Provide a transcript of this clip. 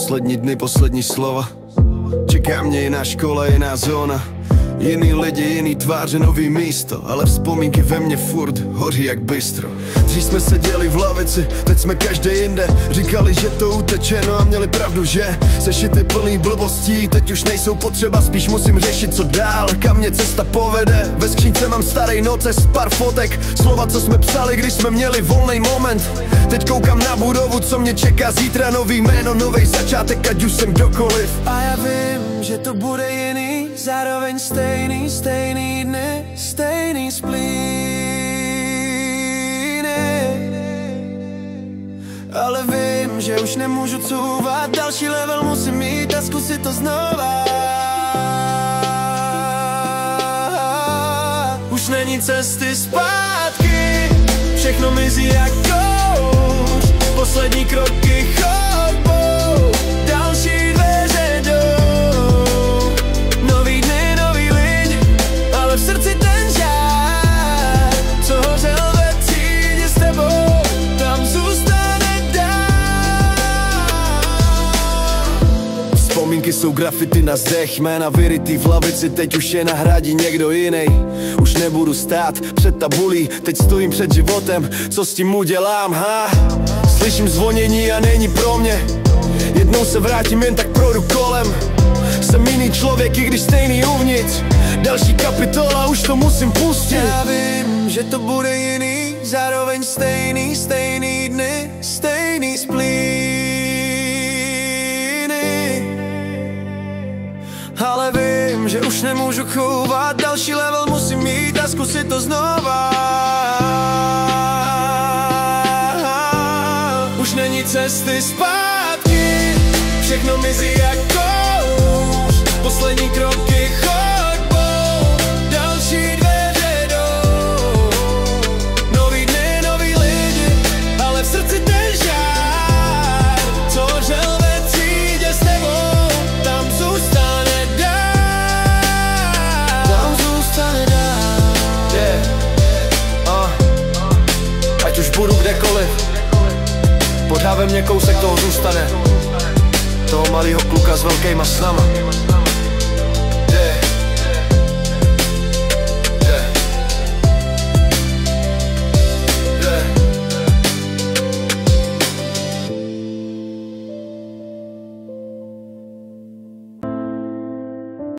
Poslední dny, poslední slova. Čeká mě jiná škola, jiná zóna. Jiný lidi, jiný tváře, nový místo. Ale vzpomínky ve mně furt hoří jak bystro. Dřív jsme seděli v lavici, teď jsme každý jinde. Říkali, že to uteče, no a měli pravdu, že sešity plný blbostí teď už nejsou potřeba, spíš musím řešit, co dál, kam mě cesta povede. Ve skřínce mám starý notes, pár fotek, slova, co jsme psali, když jsme měli volný moment. Teď koukám na budovu, co mě čeká zítra, nový jméno, nový začátek, ať už jsem kdokoliv. A já vím, že to bude jiný, zároveň stejný dny, stejný splíny. Ale vím, že už nemůžu couvat, další level musím mít a zkusit to znova. Už není cesty zpátky, všechno mizí jak kouř, poslední kroky chodbou, další dveře jdou. Nový dny, nový lidi, ale v srdci ten žár, co hořel ve třídě s tebou, tam zůstane dál. Vzpomínky jsou grafity na zdech, jména vyrytý v lavici, teď už je nahradí někdo jiný. Už nebudu stát před tabulí, teď stojím před životem, co s tím udělám, ha? Slyším zvonění a není pro mě, jednou se vrátím, jen tak projdu kolem. Jsem jiný člověk, i když stejný uvnitř, další kapitola, už to musím pustit. Já vím, že to bude jiný, zároveň stejný dny, stejný splíny. Ale vím, že už nemůžu chovat, další level musím mít a zkusit to znova. Už není cesty zpátky, všechno mizí jak kouř, poslední kroky chodbou, další dveře jdou. Nový dny, nový lidi, ale v srdci ten žár, co hořel ve třídě s tebou, tam zůstane dál. Tam zůstane dál. Ať už budu kdekoliv, pořád ve mně kousek toho zůstane, toho malýho kluka s velkejma snama.